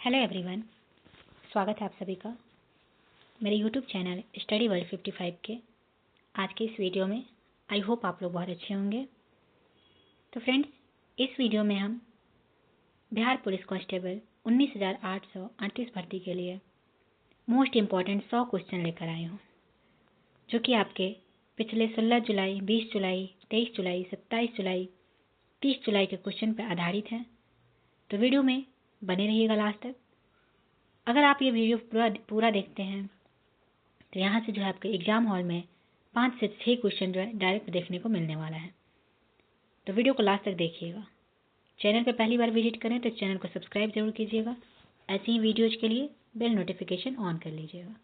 Hello everyone, स्वागत है आप सभी का मेरे यूट्यूब चैनल स्टडी वर्ल्ड 55 के आज के इस वीडियो में। आई होप आप लोग बहुत अच्छे होंगे। तो फ्रेंड्स, इस वीडियो में हम बिहार पुलिस कांस्टेबल 19,838 भर्ती के लिए मोस्ट इम्पॉर्टेंट 100 क्वेश्चन लेकर आए हूँ, जो कि आपके पिछले 16 जुलाई, 20 जुलाई, 23 जुलाई, 27 जुलाई, 30 जुलाई के क्वेश्चन पर आधारित हैं। तो वीडियो में बने रहिएगा लास्ट तक। अगर आप ये वीडियो पूरा देखते हैं तो यहाँ से जो है आपके एग्जाम हॉल में 5 से 6 क्वेश्चन जो है डायरेक्ट देखने को मिलने वाला है। तो वीडियो को लास्ट तक देखिएगा। चैनल पे पहली बार विजिट करें तो चैनल को सब्सक्राइब जरूर कीजिएगा। ऐसे ही वीडियोज के लिए बेल नोटिफिकेशन ऑन कर लीजिएगा।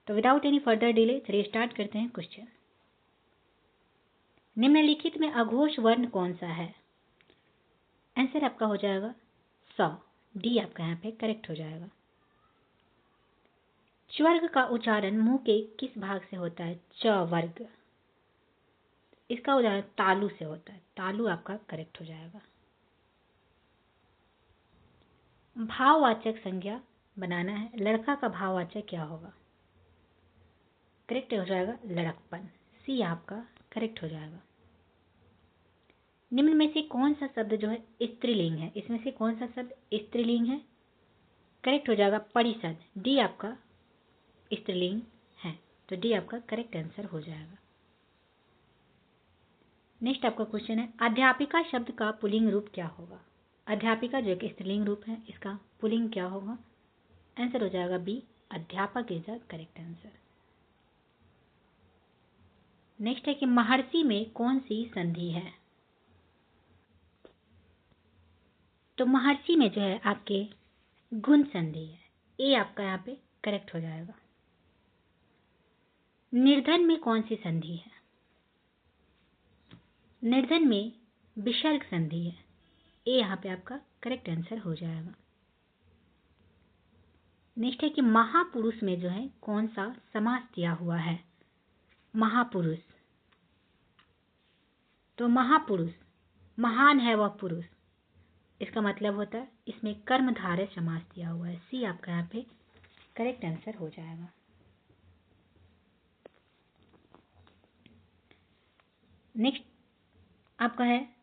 तो विदाउट एनी फर्दर डिले चलिए स्टार्ट करते हैं क्वेश्चन। निम्नलिखित में अघोष वर्ण कौन सा है? आंसर आपका हो जाएगा 100। डी आपका यहाँ पे करेक्ट हो जाएगा। च्वर्ग का उच्चारण मुंह के किस भाग से होता है? च-वर्ग। इसका उच्चारण तालु से होता है। तालु आपका करेक्ट हो जाएगा। भाववाचक संज्ञा बनाना है। लड़का का भाववाचक क्या होगा? करेक्ट हो जाएगा लड़कपन। सी आपका करेक्ट हो जाएगा। निम्न में से कौन सा शब्द जो है स्त्रीलिंग है? इसमें से कौन सा शब्द स्त्रीलिंग है? करेक्ट हो जाएगा परिषद। डी आपका स्त्रीलिंग है, तो डी आपका करेक्ट आंसर हो जाएगा। नेक्स्ट आपका क्वेश्चन है, अध्यापिका शब्द का पुल्लिंग रूप क्या होगा? अध्यापिका जो एक स्त्रीलिंग रूप है, इसका पुल्लिंग क्या होगा? आंसर हो जाएगा बी, अध्यापक is the correct answer. Next है कि महर्षि में कौन सी संधि है? तो महर्षि में जो है आपके गुण संधि है। ए आपका यहाँ पे करेक्ट हो जाएगा। निर्धन में कौन सी संधि है? निर्धन में विसर्ग संधि है। ए यहाँ पे आपका करेक्ट आंसर हो जाएगा। नेक्स्ट है कि महापुरुष में जो है कौन सा समास दिया हुआ है? महापुरुष। तो महापुरुष, महान है वह पुरुष, इसका मतलब होता है इसमें कर्मधारय समास दिया हुआ है। सी आपका यहाँ पे करेक्ट आंसर हो जाएगा। नेक्स्ट आपका है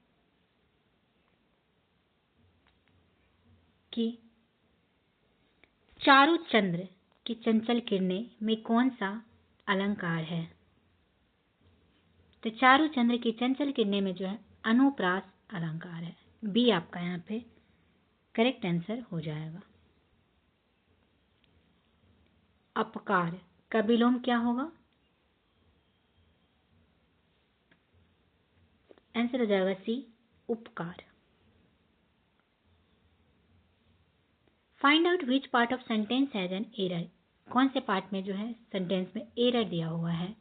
कि चारुचंद्र की चंचल किरणें में कौन सा अलंकार है? तो चारुचंद्र की चंचल किरणें में जो है अनुप्रास अलंकार है। बी आपका यहाँ पे करेक्ट आंसर हो जाएगा। अपकार का विलोम क्या होगा? आंसर हो जाएगा सी, उपकार। Find out which part of sentence has an error. कौन से पार्ट में जो है सेंटेंस में एरर दिया हुआ है?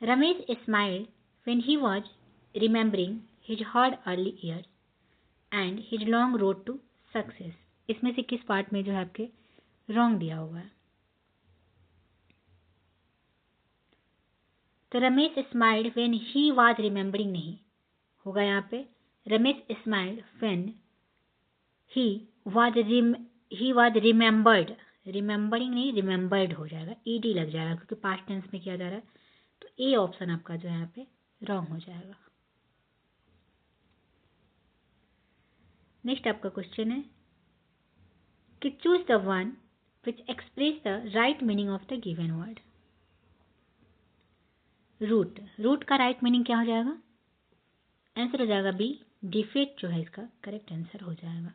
Ramesh smiled when he was remembering his hard early years and his long road to success. इसमें से किस पार्ट में जो है आपके रॉन्ग दिया हुआ है? तो Ramesh smiled when he was remembering नहीं होगा, यहाँ पे Ramesh smiled when he was remembered. Remembering नहीं, रिमेंबर्ड हो जाएगा, ईडी लग जाएगा क्योंकि पास्ट टेंस में किया जा रहा है। तो ए ऑप्शन आपका जो है यहाँ पे रॉन्ग हो जाएगा। नेक्स्ट आपका क्वेश्चन है कि choose the one which express the right meaning of the given word. Root, root का राइट मीनिंग क्या हो जाएगा? आंसर हो जाएगा बी, डिफेक्ट जो है इसका करेक्ट आंसर हो जाएगा।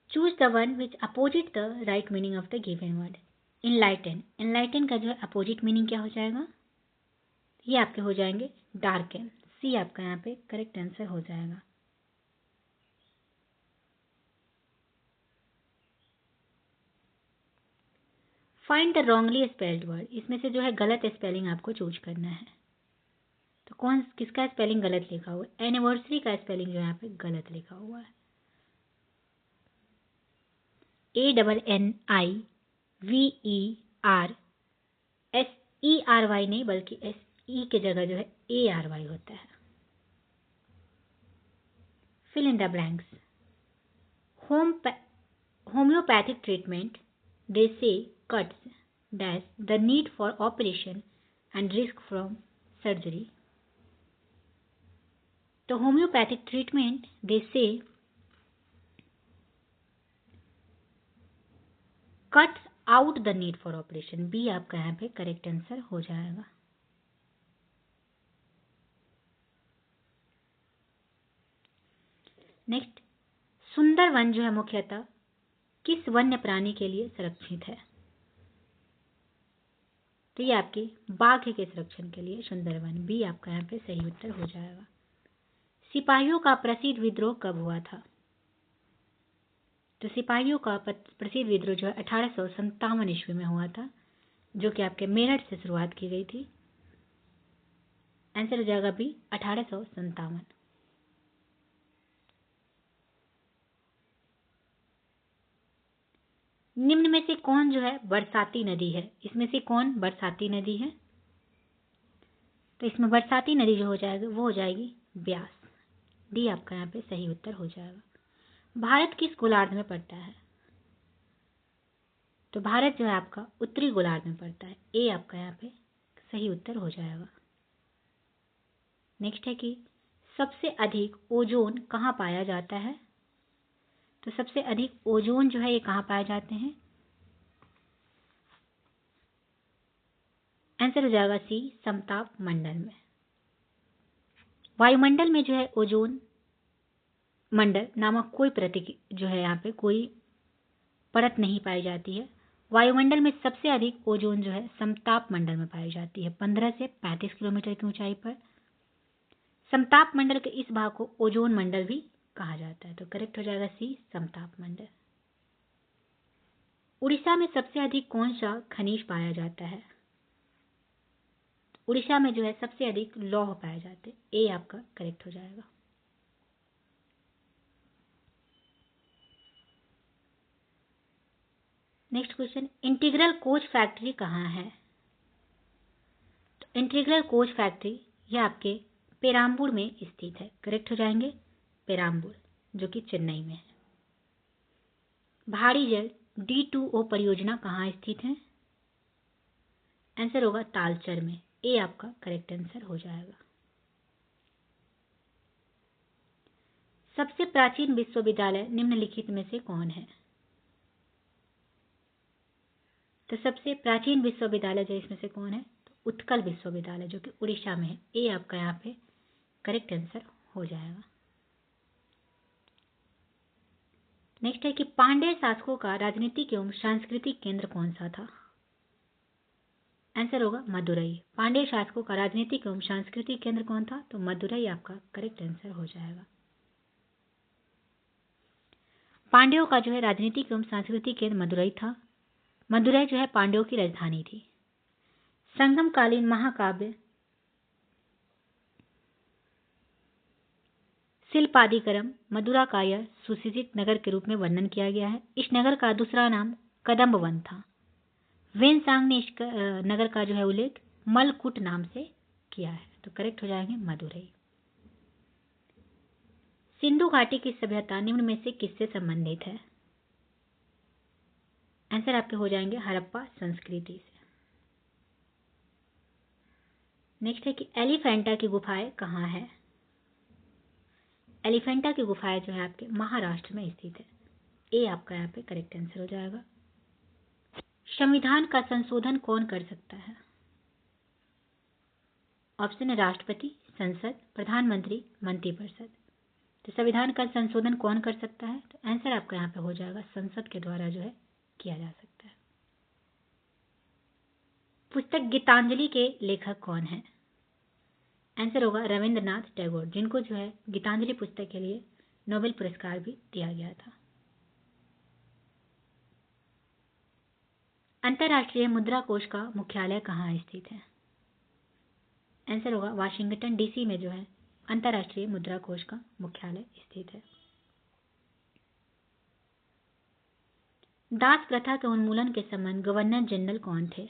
Choose the one which opposite the right meaning of the given word. Enlighten, enlighten का जो है अपोजिट मीनिंग क्या हो जाएगा? ये आपके हो जाएंगे डार्कन। सी आपका यहाँ पे करेक्ट आंसर हो जाएगा। Find the wrongly spelled word. इसमें से जो है गलत स्पेलिंग आपको चूज करना है। तो कौन किसका स्पेलिंग गलत लिखा हुआ है? एनिवर्सरी का स्पेलिंग जो यहाँ पे गलत लिखा हुआ है। ANNIVERSERY नहीं, बल्कि SE के जगह जो है ARY होता है। Fill in the blanks. homeopathic treatment, they say, cuts dash the need for operation and risk from surgery. तो homeopathic treatment, they say, cuts out the need for operation. B आपका यहाँ पे करेक्ट आंसर हो जाएगा। Next, सुंदर one जो है मुख्यतः किस वन्य प्राणी के लिए संरक्षित है? तो ये आपके बाघ के संरक्षण के लिए सुंदर वन, बी आपका यहाँ पे सही उत्तर हो जाएगा। सिपाहियों का प्रसिद्ध विद्रोह कब हुआ था? तो सिपाहियों का प्रसिद्ध विद्रोह जो है 1857 ईस्वी में हुआ था, जो कि आपके मेरठ से शुरुआत की गई थी। आंसर हो जाएगा बी 1857। निम्न में से कौन जो है बरसाती नदी है? इसमें से कौन बरसाती नदी है? तो इसमें बरसाती नदी जो हो जाएगी वो हो जाएगी ब्यास, डी आपका यहाँ पे सही उत्तर हो जाएगा। भारत किस गोलार्ध में पड़ता है? तो भारत जो है आपका उत्तरी गोलार्ध में पड़ता है, ए आपका यहाँ पे सही उत्तर हो जाएगा। नेक्स्ट है कि सबसे अधिक ओजोन कहाँ पाया जाता है? तो सबसे अधिक ओजोन जो है ये कहाँ पाए जाते हैं? आंसर हो जाएगा सी समताप मंडल में। वायुमंडल में जो है ओजोन मंडल नामक कोई जो है यहाँ पे कोई परत नहीं पाई जाती है। वायुमंडल में सबसे अधिक ओजोन जो है समताप मंडल में पाई जाती है, 15 से 35 किलोमीटर की ऊंचाई पर। समताप मंडल के इस भाग को ओजोन मंडल भी कहा जाता है, तो करेक्ट हो जाएगा सी समताप मंडल। उड़ीसा में सबसे अधिक कौन सा खनिज पाया जाता है? उड़ीसा में जो है सबसे अधिक लौह पाए जाते हैं, ए आपका करेक्ट हो जाएगा। Next question, integral coach factory कहाँ है? तो इंटीग्रल कोच फैक्ट्री यह आपके पेराम्बूर में स्थित है, करेक्ट हो जाएंगे पेराम्बूर, जो कि चेन्नई में है। भारी जल D2O परियोजना कहाँ स्थित है? आंसर होगा तालचर में, ए आपका करेक्ट आंसर हो जाएगा। सबसे प्राचीन विश्वविद्यालय निम्नलिखित में से कौन है? तो सबसे प्राचीन विश्वविद्यालय जो इसमें से कौन है? तो उत्कल विश्वविद्यालय, जो कि उड़ीसा में है, ए आपका यहाँ पे करेक्ट आंसर हो जाएगा। नेक्स्ट है कि पांड्य शासकों का राजनीतिक एवं सांस्कृतिक केंद्र कौन सा था? आंसर होगा मदुरई। पांड्य शासकों का राजनीतिक एवं सांस्कृतिक केंद्र कौन था? तो मदुरई आपका करेक्ट आंसर हो जाएगा। पांड्यों का जो है राजनीतिक एवं सांस्कृतिक केंद्र मदुरई था। मदुरई जो है पांड्यों की राजधानी थी। संगमकालीन महाकाव्य शिल्पादिकरम मदुरा का यह सुसज्जित नगर के रूप में वर्णन किया गया है। इस नगर का दूसरा नाम कदम्ब वन था। वेनसांग ने इस नगर का जो है उल्लेख मलकुट नाम से किया है, तो करेक्ट हो जाएंगे मदुरई। सिंधु घाटी की सभ्यता निम्न में से किससे संबंधित है? आंसर आपके हो जाएंगे हड़प्पा संस्कृति से। नेक्स्ट है कि एलिफेंटा की गुफाएं कहाँ है? एलिफेंटा की गुफाएं जो है आपके महाराष्ट्र में स्थित है, ए आपका यहाँ पे करेक्ट आंसर हो जाएगा। संविधान का संशोधन कौन कर सकता है? ऑप्शन है राष्ट्रपति, संसद, प्रधानमंत्री, मंत्रिपरिषद। तो संविधान का संशोधन कौन कर सकता है? तो आंसर आपका यहाँ पे हो जाएगा संसद के द्वारा जो है किया जा सकता है। पुस्तक गीतांजलि के लेखक कौन है? आंसर होगा रविंद्रनाथ टैगोर, जिनको जो है गीतांजलि पुस्तक के लिए नोबेल पुरस्कार भी दिया गया था। अंतर्राष्ट्रीय मुद्रा कोष का मुख्यालय कहाँ स्थित है? आंसर होगा वाशिंगटन डीसी में जो है अंतर्राष्ट्रीय मुद्रा कोष का मुख्यालय स्थित है। दास प्रथा के उन्मूलन के संबंध गवर्नर जनरल कौन थे?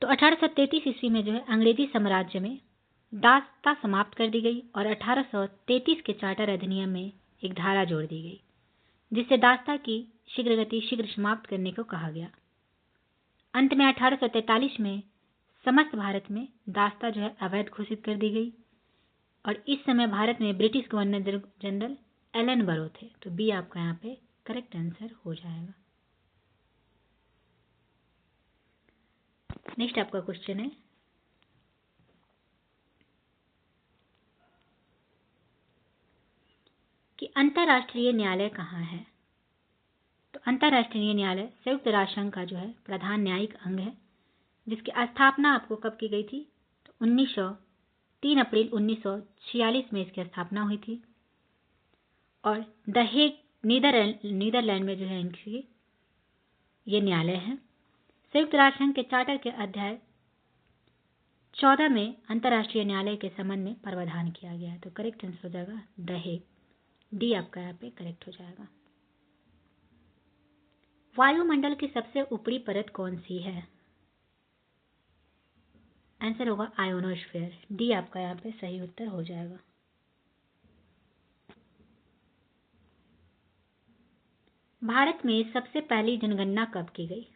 तो 1833 ईस्वी में जो है अंग्रेजी साम्राज्य में दास्ता समाप्त कर दी गई और 1833 के चार्टर अधिनियम में एक धारा जोड़ दी गई जिससे दास्ता की शीघ्र समाप्त करने को कहा गया। अंत में 1843 में समस्त भारत में दास्ता जो है अवैध घोषित कर दी गई और इस समय भारत में ब्रिटिश गवर्नर जनरल एलन बरो थे। तो बी आपका यहाँ पे करेक्ट आंसर हो जाएगा। नेक्स्ट आपका क्वेश्चन है कि अंतर्राष्ट्रीय न्यायालय कहाँ है। तो अंतर्राष्ट्रीय न्यायालय संयुक्त राष्ट्र संघ का जो है प्रधान न्यायिक अंग है जिसकी स्थापना आपको कब की गई थी। तो 3 अप्रैल 1946 में इसकी स्थापना हुई थी और द हेग नीदरलैंड में जो है इनकी ये न्यायालय है। संयुक्त राष्ट्र संघ के चार्टर के अध्याय 14 में अंतर्राष्ट्रीय न्यायालय के संबंध में प्रावधान किया गया है। तो करेक्ट आंसर हो जाएगा द हेग, डी आपका यहाँ पे करेक्ट हो जाएगा। वायुमंडल की सबसे ऊपरी परत कौन सी है। आंसर होगा आयोनोस्फीयर, डी आपका यहाँ पे सही उत्तर हो जाएगा। भारत में सबसे पहली जनगणना कब की गई।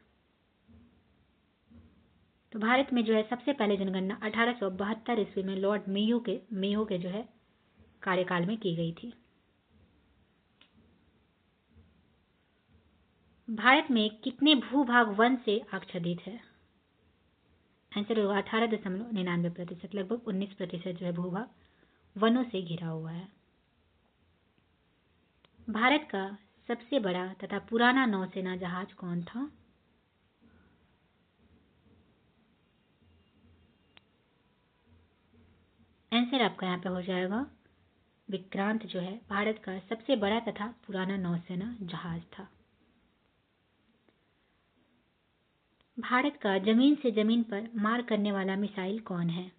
तो भारत में जो है सबसे पहले जनगणना 1872 ईस्वी में लॉर्ड मेयो के जो है कार्यकाल में की गई थी। भारत में कितने भूभाग वन से आच्छादित है। आंसर होगा 18.99%, लगभग 19% जो है भूभाग वनों से घिरा हुआ है। भारत का सबसे बड़ा तथा पुराना नौसेना जहाज कौन था। आंसर आपका यहाँ पे हो जाएगा विक्रांत जो है भारत का सबसे बड़ा तथा पुराना नौसेना जहाज था। भारत का जमीन से जमीन पर मार करने वाला मिसाइल कौन है।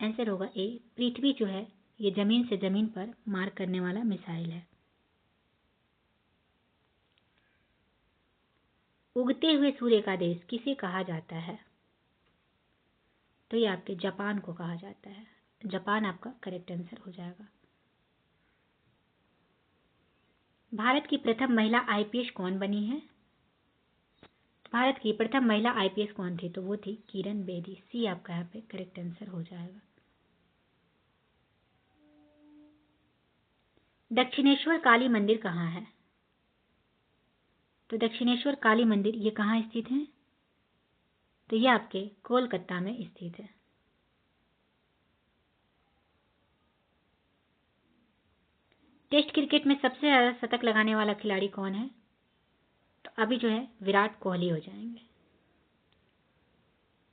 आंसर होगा ए, पृथ्वी जो है ये जमीन से जमीन पर मार करने वाला मिसाइल है। उगते हुए सूर्य का देश किसे कहा जाता है। तो ये आपके जापान को कहा जाता है, जापान आपका करेक्ट आंसर हो जाएगा। भारत की प्रथम महिला आईपीएस कौन बनी है। भारत की प्रथम महिला आईपीएस कौन थी। तो वो थी किरण बेदी, सी आपका यहाँ पे करेक्ट आंसर हो जाएगा। दक्षिणेश्वर काली मंदिर कहाँ है। तो दक्षिणेश्वर काली मंदिर ये कहाँ स्थित है। तो ये आपके कोलकाता में स्थित है। टेस्ट क्रिकेट में सबसे ज्यादा शतक लगाने वाला खिलाड़ी कौन है। तो अभी जो है विराट कोहली हो जाएंगे।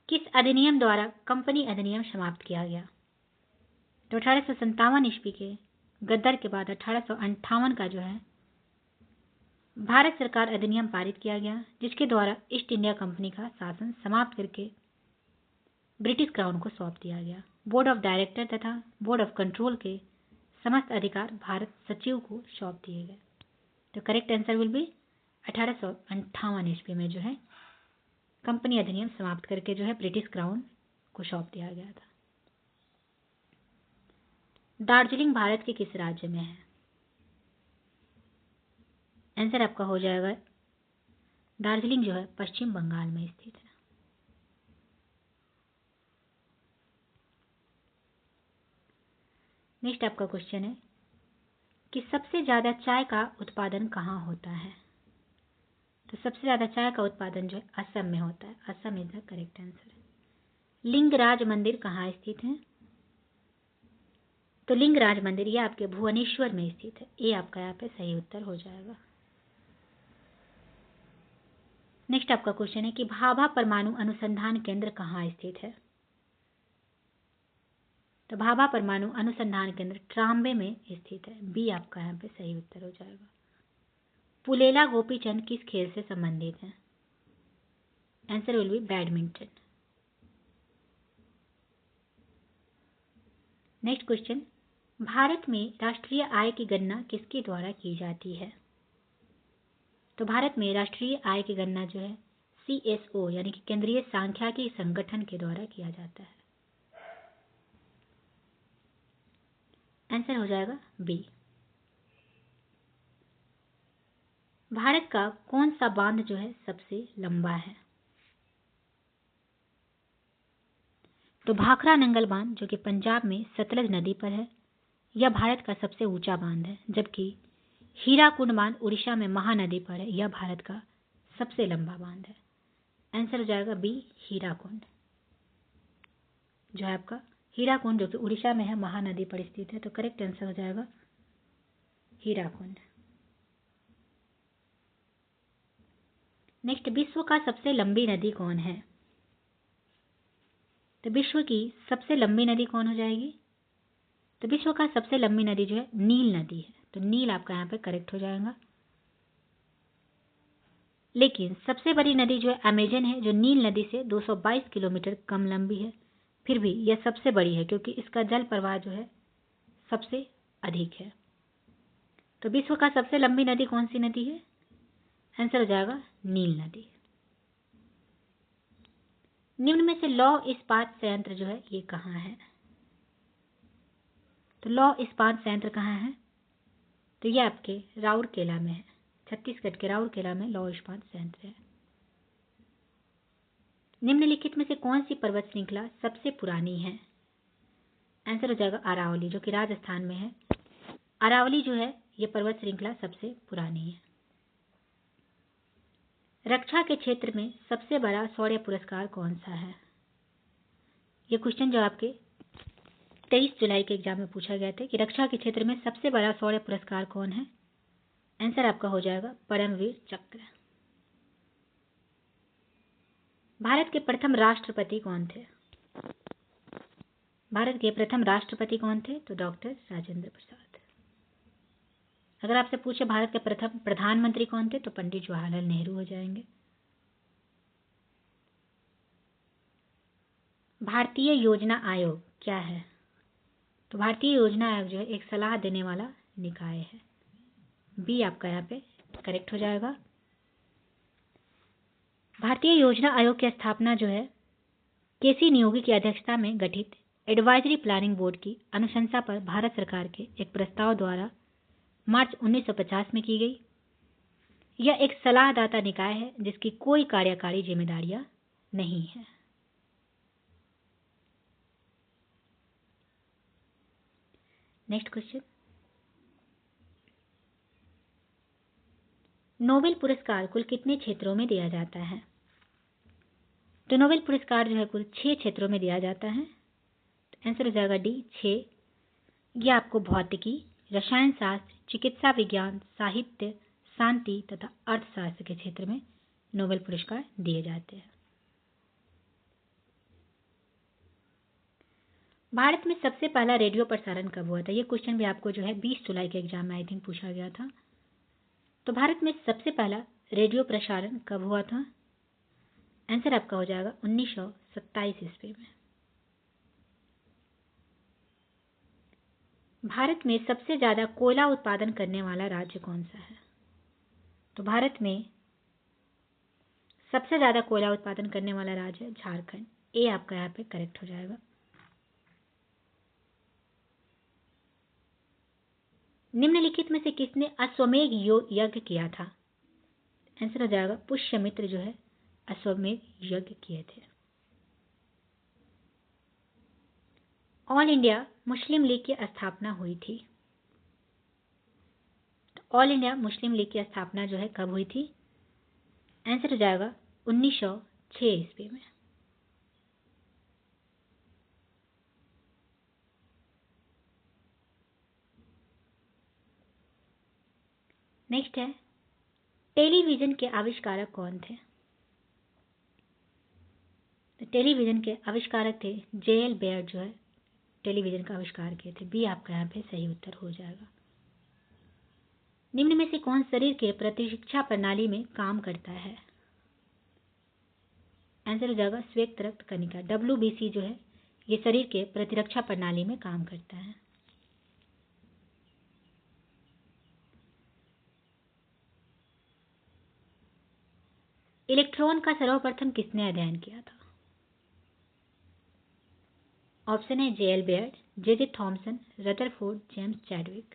किस अधिनियम द्वारा कंपनी अधिनियम समाप्त किया गया। तो 1857 ईस्वी के गद्दार के बाद 1858 का जो है भारत सरकार अधिनियम पारित किया गया जिसके द्वारा ईस्ट इंडिया कंपनी का शासन समाप्त करके ब्रिटिश क्राउन को सौंप दिया गया। बोर्ड ऑफ डायरेक्टर तथा बोर्ड ऑफ कंट्रोल के समस्त अधिकार भारत सचिव को सौंप दिए गए। तो करेक्ट आंसर विल बी 1858 ईस्वी में जो है कंपनी अधिनियम समाप्त करके जो है ब्रिटिश क्राउन को सौंप दिया गया था। दार्जिलिंग भारत के किस राज्य में है। आंसर आपका हो जाएगा दार्जिलिंग जो है पश्चिम बंगाल में स्थित है। नेक्स्ट आपका क्वेश्चन है कि सबसे ज्यादा चाय का उत्पादन कहाँ होता है। तो सबसे ज्यादा चाय का उत्पादन जो है असम में होता है, Assam is the correct answer. Lingaraj मंदिर कहाँ स्थित है। तो लिंगराज मंदिर ये आपके भुवनेश्वर में स्थित है, ये आपका यहाँ पे सही उत्तर हो जाएगा। नेक्स्ट आपका क्वेश्चन है कि भाभा परमाणु अनुसंधान केंद्र कहाँ स्थित है। तो भाभा परमाणु अनुसंधान केंद्र ट्राम्बे में स्थित है, बी आपका यहाँ पे सही उत्तर हो जाएगा। पुलेला गोपीचंद किस खेल से संबंधित है। Answer will be badminton. Next question, Bharat में राष्ट्रीय आय की गणना किसके द्वारा की जाती है। तो भारत में राष्ट्रीय आय की गणना जो है CSO यानी कि केंद्रीय सांख्यिकी संगठन के द्वारा किया जाता है। आंसर हो जाएगा बी। भारत का कौन सा बांध जो है सबसे लंबा है? तो भाखड़ा नंगल बांध जो कि पंजाब में सतलज नदी पर है, यह भारत का सबसे ऊंचा बांध है, जबकि हीराकुंड बांध उड़ीसा में महानदी पर है, यह भारत का सबसे लंबा बांध है। आंसर हो जाएगा बी, हीराकुंड। जो है आपका हीराकुंड जो कि उड़ीसा में है, महानदी पर स्थित है, तो करेक्ट आंसर हो जाएगा हीराकुंड। नेक्स्ट, विश्व का सबसे लंबी नदी कौन है? तो विश्व की सबसे लंबी नदी कौन हो जाएगी? तो विश्व का सबसे लंबी नदी जो है नील नदी है, तो नील आपका यहाँ पे करेक्ट हो जाएगा। लेकिन सबसे बड़ी नदी जो है अमेजन है, जो नील नदी से 222 किलोमीटर कम लंबी है। फिर भी यह सबसे बड़ी है क्योंकि इसका जल प्रवाह जो है सबसे अधिक है। तो विश्व का सबसे लंबी नदी कौन सी नदी है? आंसर हो जाएगा नील नदी। निम्न में से लौह इस्पात संयंत्र जो है ये कहाँ है? तो लौह इस्पात संयंत्र कहाँ है? तो ये आपके राउरकेला में है, छत्तीसगढ़ के राउरकेला में लौह इस्पात संयंत्र है। निम्नलिखित में से कौन सी पर्वत श्रृंखला सबसे पुरानी है? आंसर हो जाएगा अरावली, जो कि राजस्थान में है। अरावली जो है ये पर्वत श्रृंखला सबसे पुरानी है। रक्षा के क्षेत्र में सबसे बड़ा शौर्य पुरस्कार कौन सा है? ये क्वेश्चन जो आपके 23 जुलाई के एग्जाम में पूछा गया था कि रक्षा के क्षेत्र में सबसे बड़ा शौर्य पुरस्कार कौन है? आंसर आपका हो जाएगा परमवीर चक्र। भारत के प्रथम राष्ट्रपति कौन थे? भारत के प्रथम राष्ट्रपति कौन थे? तो डॉक्टर राजेंद्र प्रसाद। अगर आपसे पूछे भारत के प्रथम प्रधानमंत्री कौन थे? तो पंडित जवाहरलाल नेहरू हो जाएंगे। भारतीय योजना आयोग क्या है? तो भारतीय योजना आयोग जो है एक सलाह देने वाला निकाय है। बी आपका यहाँ पे करेक्ट हो जाएगा। भारतीय योजना आयोग की स्थापना जो है केसी नियोगी की अध्यक्षता में गठित एडवाइजरी प्लानिंग बोर्ड की अनुशंसा पर भारत सरकार के एक प्रस्ताव द्वारा मार्च 1950 में की गई। यह एक सलाहदाता निकाय है जिसकी कोई कार्यकारी जिम्मेदारियां नहीं है। नेक्स्ट क्वेश्चन, नोबेल पुरस्कार कुल कितने क्षेत्रों में दिया जाता है? तो नोबेल पुरस्कार जो है कुल 6 क्षेत्रों में दिया जाता है। तो आंसर हो जाएगा डी, 6। यह आपको भौतिकी, रसायन शास्त्र, चिकित्सा विज्ञान, साहित्य, शांति तथा अर्थशास्त्र के क्षेत्र में नोबेल पुरस्कार दिए जाते हैं। भारत में सबसे पहला रेडियो प्रसारण कब हुआ था? ये क्वेश्चन भी आपको जो है 20 जुलाई के एग्जाम में आई थिंक पूछा गया था। तो भारत में सबसे पहला रेडियो प्रसारण कब हुआ था? आंसर आपका हो जाएगा 1927 ईस्वी में। भारत में सबसे ज्यादा कोयला उत्पादन करने वाला राज्य कौन सा है? तो भारत में सबसे ज्यादा कोयला उत्पादन करने वाला राज्य है झारखंड। ए आपका यहाँ पे करेक्ट हो जाएगा। निम्नलिखित में से किसने अश्वमेध यज्ञ किया था? आंसर हो जाएगा पुष्यमित्र जो है अश्वमेध यज्ञ किए थे। ऑल इंडिया मुस्लिम लीग की स्थापना हुई थी। तो ऑल इंडिया मुस्लिम लीग की स्थापना जो है कब हुई थी? आंसर हो जाएगा 1906 ईस्वी में। नेक्स्ट है, टेलीविजन के आविष्कारक कौन थे? तो टेलीविजन के आविष्कारक थे जेएल बेयर जो है टेलीविजन का आविष्कार किए थे। बी आपका यहाँ पे सही उत्तर हो जाएगा। निम्न में से कौन शरीर के प्रतिरक्षा प्रणाली में काम करता है? आंसर हो जाएगा श्वेत रक्त कणिका। WBC जो है ये शरीर के प्रतिरक्षा प्रणाली में काम करता है। इलेक्ट्रॉन का सर्वप्रथम किसने अध्ययन किया था? ऑप्शन है J L Baird, J J Thomson, Rutherford, James Chadwick.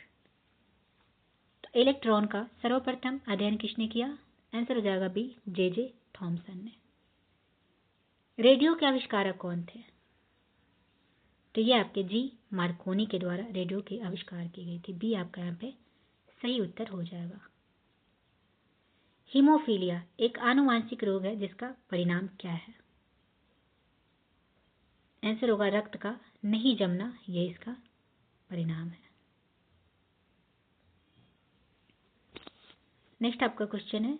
तो इलेक्ट्रॉन का सर्वप्रथम अध्ययन किसने किया? आंसर हो जाएगा बी, जे जे थॉमसन ने। रेडियो के आविष्कारक कौन थे? तो ये आपके जी मार्कोनी के द्वारा रेडियो की आविष्कार की गई थी। बी आपका यहाँ पे सही उत्तर हो जाएगा। हीमोफीलिया एक आनुवांशिक रोग है जिसका परिणाम क्या है? आंसर होगा रक्त का नहीं जमना, ये इसका परिणाम है। नेक्स्ट आपका क्वेश्चन है,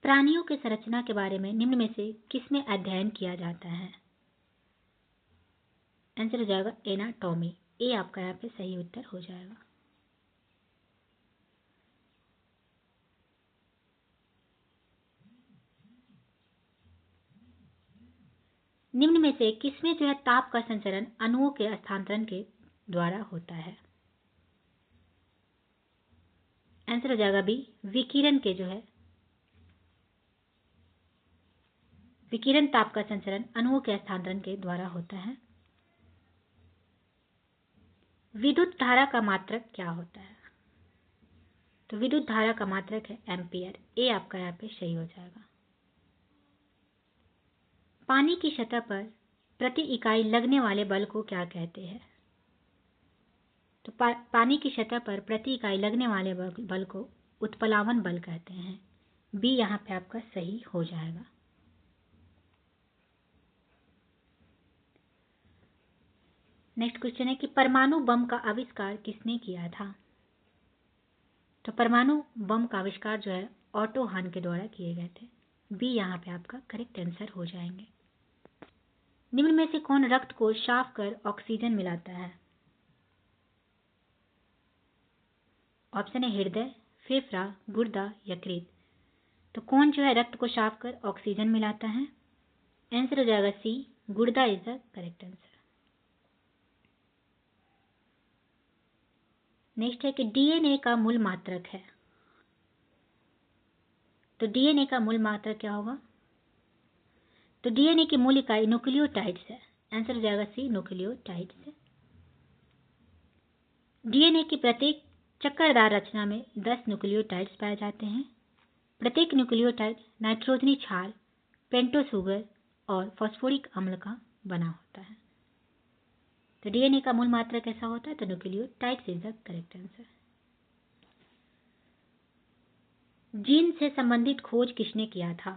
प्राणियों के संरचना के बारे में निम्न में से किसमें अध्ययन किया जाता है? आंसर हो जाएगा एनाटॉमी। ए आपका यहाँ पे सही उत्तर हो जाएगा। निम्न में से किसमें जो है ताप का संचरण अणुओं के स्थानांतरण के द्वारा होता है? आंसर हो जाएगा बी, विकिरण के जो है विकिरण ताप का संचरण अणुओं के स्थानांतरण के द्वारा होता है। विद्युत धारा का मात्रक क्या होता है? तो विद्युत धारा का मात्रक है एम्पियर। ए आपका यहाँ पे सही हो जाएगा। पानी की सतह पर प्रति इकाई लगने वाले बल को क्या कहते हैं? तो पानी की सतह पर प्रति इकाई लगने वाले बल को उत्प्लावन बल कहते हैं। बी यहाँ पे आपका सही हो जाएगा। नेक्स्ट क्वेश्चन है कि परमाणु बम का आविष्कार किसने किया था? तो परमाणु बम का आविष्कार जो है ऑटो हान के द्वारा किए गए थे। बी यहाँ पे आपका करेक्ट आंसर हो जाएंगे। निम्न में से कौन रक्त को साफ कर ऑक्सीजन मिलाता है? ऑप्शन है हृदय, फेफड़ा, गुर्दा, यकृत। तो कौन जो है रक्त को साफ कर ऑक्सीजन मिलाता है? आंसर हो जाएगा सी, गुर्दा is the correct answer. Next है कि डीएनए का मूल मात्रक है। तो डीएनए का मूल मात्रक क्या होगा? तो डीएनए की मूल इकाई न्यूक्लियोटाइड्स है। आंसर हो जाएगा सी, न्यूक्लियोटाइड्स है। डीएनए की प्रत्येक चक्करदार रचना में 10 न्यूक्लियोटाइड्स पाए जाते हैं। प्रत्येक न्यूक्लियोटाइड नाइट्रोजनी क्षार, पेंटोस शुगर और फास्फोरिक अम्ल का बना होता है। तो डीएनए का मूल मात्रक कैसा होता है? तो nucleotides is the correct answer. Gene से संबंधित खोज किसने किया था?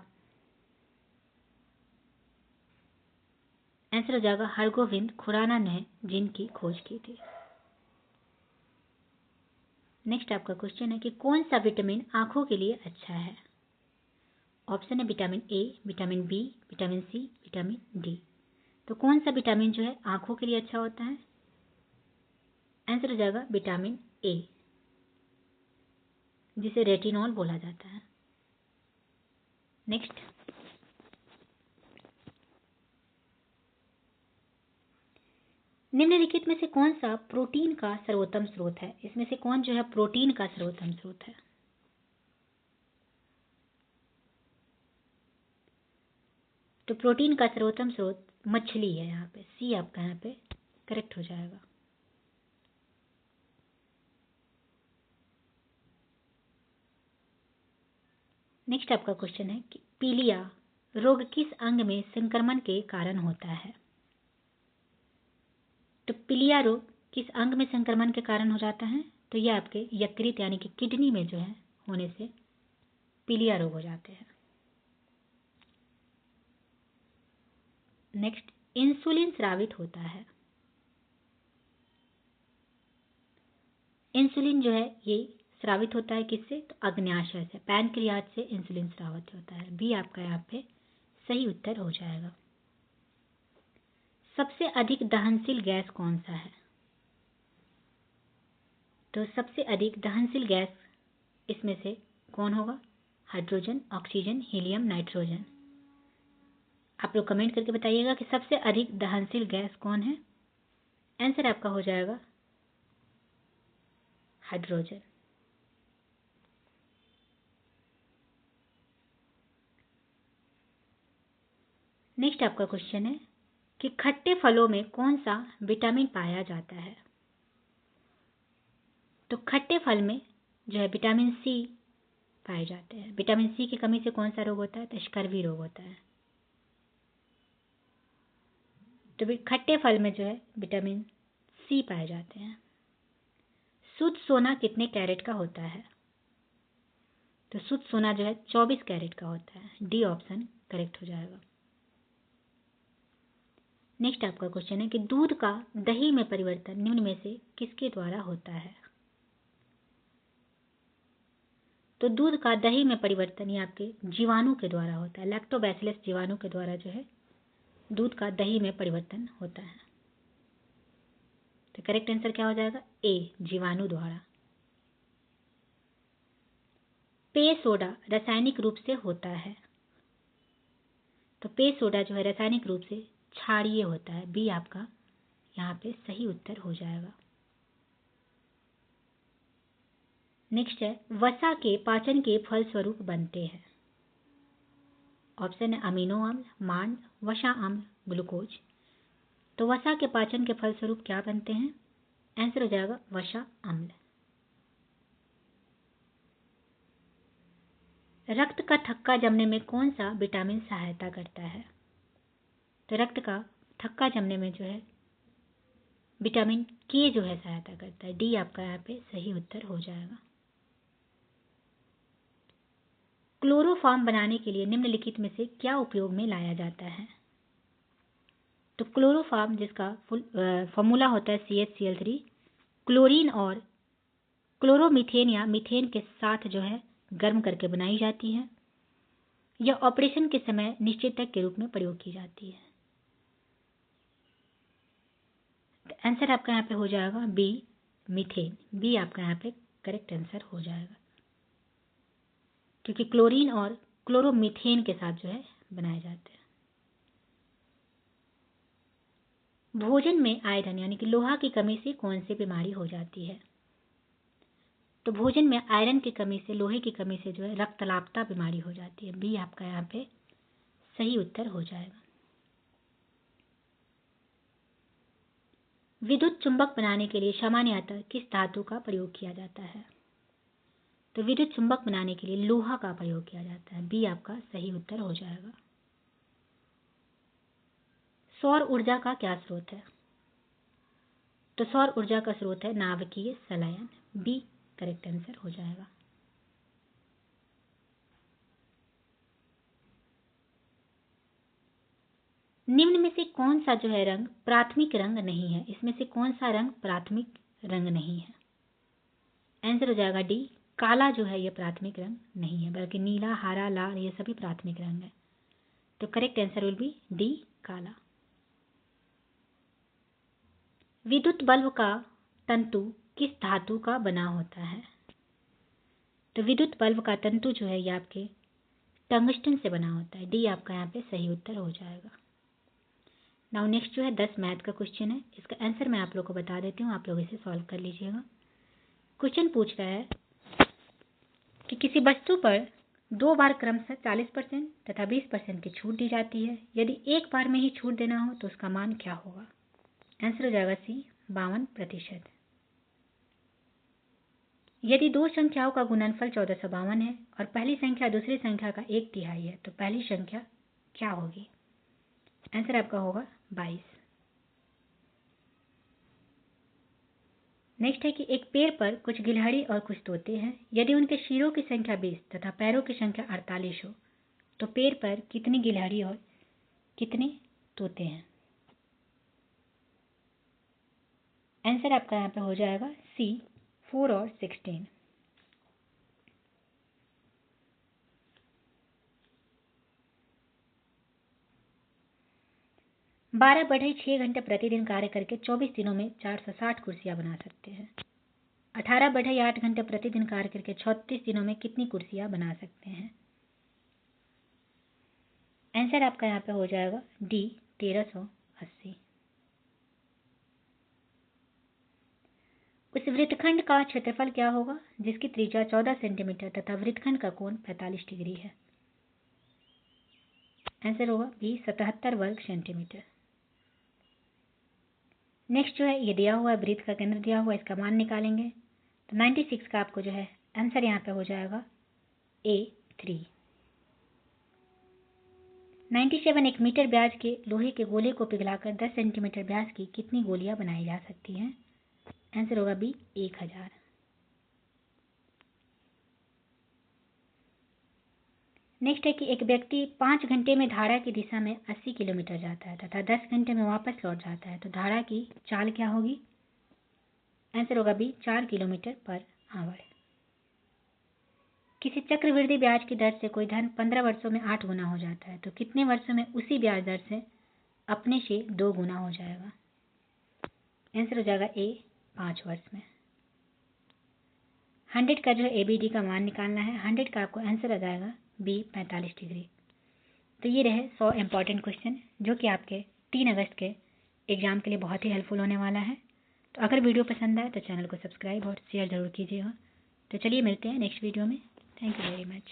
आंसर हो जाएगा हरगोविंद खुराना ने जीन की खोज की थी। नेक्स्ट आपका क्वेश्चन है कि कौन सा विटामिन आंखों के लिए अच्छा है? ऑप्शन है vitamin A, vitamin B, vitamin C, vitamin D. तो कौन सा विटामिन जो है आंखों के लिए अच्छा होता है? आंसर हो जाएगा विटामिन ए, जिसे रेटिनॉल बोला जाता है। नेक्स्ट, निम्नलिखित में से कौन सा प्रोटीन का सर्वोत्तम स्रोत है? इसमें से कौन जो है प्रोटीन का सर्वोत्तम स्रोत है? तो प्रोटीन का सर्वोत्तम स्रोत मछली है। यहाँ पे सी आपका यहाँ पे करेक्ट हो जाएगा। नेक्स्ट आपका क्वेश्चन है कि पीलिया रोग किस अंग में संक्रमण के कारण होता है? तो पीलिया रोग किस अंग में संक्रमण के कारण हो जाता है? तो यह आपके यकृत यानी कि किडनी में जो है होने से पीलिया रोग हो जाते हैं। नेक्स्ट, इंसुलिन स्रावित होता है। इंसुलिन जो है ये स्रावित होता है किससे? तो अग्न्याशय से, पैनक्रियाज से इंसुलिन स्रावित होता है। बी आपका यहाँ पे सही उत्तर हो जाएगा। सबसे अधिक दहनशील गैस कौन सा है? तो सबसे अधिक दहनशील गैस इसमें से कौन होगा? Hydrogen, oxygen, helium, nitrogen. आप लोग कमेंट करके बताइएगा कि सबसे अधिक दहनशील गैस कौन है। आंसर आपका हो जाएगा हाइड्रोजन। नेक्स्ट आपका क्वेश्चन है कि खट्टे फलों में कौन सा विटामिन पाया जाता है। तो खट्टे फल में जो है विटामिन सी पाए जाते हैं। विटामिन सी की कमी से कौन सा रोग होता है, तो स्कर्वी रोग होता है। तो खट्टे फल में जो है विटामिन सी पाए जाते हैं। शुद्ध सोना कितने कैरेट का होता है। तो शुद्ध सोना जो है 24 कैरेट का होता है। डी ऑप्शन करेक्ट हो जाएगा। नेक्स्ट आपका क्वेश्चन है कि दूध का दही में परिवर्तन निम्न में से किसके द्वारा होता है। तो दूध का दही में परिवर्तन ये आपके जीवाणु के द्वारा होता है। लैक्टोबैसिलस जीवाणु के द्वारा जो है दूध का दही में परिवर्तन होता है। तो करेक्ट आंसर क्या हो जाएगा, ए, जीवाणु द्वारा। पेय सोडा रासायनिक रूप से होता है। तो पेय सोडा जो है रासायनिक रूप से क्षारीय होता है। बी आपका यहाँ पे सही उत्तर हो जाएगा। नेक्स्ट है वसा के पाचन के फलस्वरूप बनते हैं। ऑप्शन है अमीनो अम्ल, मांड, वसा अम्ल, ग्लूकोज। तो वसा के पाचन के फलस्वरूप क्या बनते हैं, आंसर हो जाएगा वसा अम्ल। रक्त का थक्का जमने में कौन सा विटामिन सहायता करता है। तो रक्त का थक्का जमने में जो है विटामिन के जो है सहायता करता है। डी आपका यहाँ पे सही उत्तर हो जाएगा। क्लोरोफॉर्म बनाने के लिए निम्नलिखित में से क्या उपयोग में लाया जाता है। तो क्लोरोफॉर्म जिसका फॉर्मूला होता है CH-Cl3 क्लोरीन और क्लोरोमीथेन या मीथेन के साथ जो है गर्म करके बनाई जाती है। यह ऑपरेशन के समय निश्चेतक के रूप में प्रयोग की जाती है। तो आंसर आपका यहाँ पे हो जाएगा बी, मीथेन। बी आपका यहाँ पे करेक्ट आंसर हो जाएगा, क्योंकि क्लोरीन और क्लोरोमीथेन के साथ जो है बनाए जाते हैं। भोजन में आयरन यानी कि लोहा की कमी से कौन सी बीमारी हो जाती है। तो भोजन में आयरन की कमी से, लोहे की कमी से जो है रक्तलापता बीमारी हो जाती है। बी आपका यहाँ पे सही उत्तर हो जाएगा। विद्युत चुंबक बनाने के लिए सामान्यतः किस धातु का प्रयोग किया जाता है। तो विद्युत चुंबक बनाने के लिए लोहा का प्रयोग किया जाता है। बी आपका सही उत्तर हो जाएगा। सौर ऊर्जा का क्या स्रोत है। तो सौर ऊर्जा का स्रोत है नाभिकीय संलयन। बी करेक्ट आंसर हो जाएगा। निम्न में से कौन सा जो है रंग प्राथमिक रंग नहीं है। इसमें से कौन सा रंग प्राथमिक रंग नहीं है, आंसर हो जाएगा डी, काला जो है ये प्राथमिक रंग नहीं है, बल्कि नीला, हरा, लाल ये सभी प्राथमिक रंग है। तो correct answer will be D, काला। विद्युत बल्ब का तंतु किस धातु का बना होता है। तो विद्युत बल्ब का तंतु जो है ये आपके टंगस्टन से बना होता है। डी आपका यहाँ पे सही उत्तर हो जाएगा। नाउ नेक्स्ट जो है 10 मैथ का क्वेश्चन है। इसका आंसर मैं आप लोग को बता देती हूँ, आप लोग इसे सॉल्व कर लीजिएगा। क्वेश्चन पूछ रहा है कि किसी वस्तु पर 2 बार क्रमशः 40% तथा 20% की छूट दी जाती है। यदि एक बार में ही छूट देना हो तो उसका मान क्या होगा। आंसर हो जाएगा सी, 52%। यदि दो संख्याओं का गुणनफल 1452 है और पहली संख्या दूसरी संख्या का 1/3 है तो पहली संख्या क्या होगी। आंसर आपका होगा 22। नेक्स्ट है कि एक पेड़ पर कुछ गिलहरी और कुछ तोते हैं। यदि उनके शीरों की संख्या 20 तथा पैरों की संख्या 48 हो तो पेड़ पर कितनी गिलहरी और कितने तोते हैं। आंसर आपका यहाँ पे हो जाएगा सी, 4 और 16। बारह बढ़ई 6 घंटे प्रतिदिन कार्य करके 24 दिनों में 460 कुर्सियां बना सकते हैं। 18 बढ़ई 8 घंटे प्रतिदिन कार्य करके 36 दिनों में कितनी कुर्सियां बना सकते हैं। आंसर आपका यहाँ पे हो जाएगा डी, 1380। उस वृत्तखंड का क्षेत्रफल क्या होगा जिसकी त्रिज्या 14 सेंटीमीटर तथा वृत्तखंड का कोण 45 डिग्री है। आंसर होगा बी 77 वर्ग सेंटीमीटर। नेक्स्ट जो है ये दिया हुआ है, वृत्त का केंद्र दिया हुआ है, इसका मान निकालेंगे। तो 96 का आपको जो है आंसर यहाँ पे हो जाएगा A3। 97 एक मीटर व्यास के लोहे के गोले को पिघलाकर 10 सेंटीमीटर व्यास की कितनी गोलियां बनाई जा सकती हैं? आंसर होगा बी 1000। नेक्स्ट है कि एक व्यक्ति 5 घंटे में धारा की दिशा में 80 किलोमीटर जाता है तथा 10 घंटे में वापस लौट जाता है, तो धारा की चाल क्या होगी? आंसर होगा बी 4 किलोमीटर पर आवर। किसी चक्रवृद्धि ब्याज की दर से कोई धन 15 वर्षों में 8 गुना हो जाता है, तो कितने वर्षों में उसी ब्याज दर से अपने से 2 गुना हो जाएगा? आंसर हो जाएगा ए 5 वर्ष में। 100 का जो है ABD का मान निकालना है। 100 का आपको आंसर आ जाएगा बी 45 डिग्री। तो ये रहे 100 इंपॉर्टेंट क्वेश्चन जो कि आपके 3 अगस्त के एग्जाम के लिए बहुत ही हेल्पफुल होने वाला है। तो अगर वीडियो पसंद आए तो चैनल को सब्सक्राइब और शेयर जरूर कीजिएगा। तो चलिए मिलते हैं नेक्स्ट वीडियो में। Thank you very much.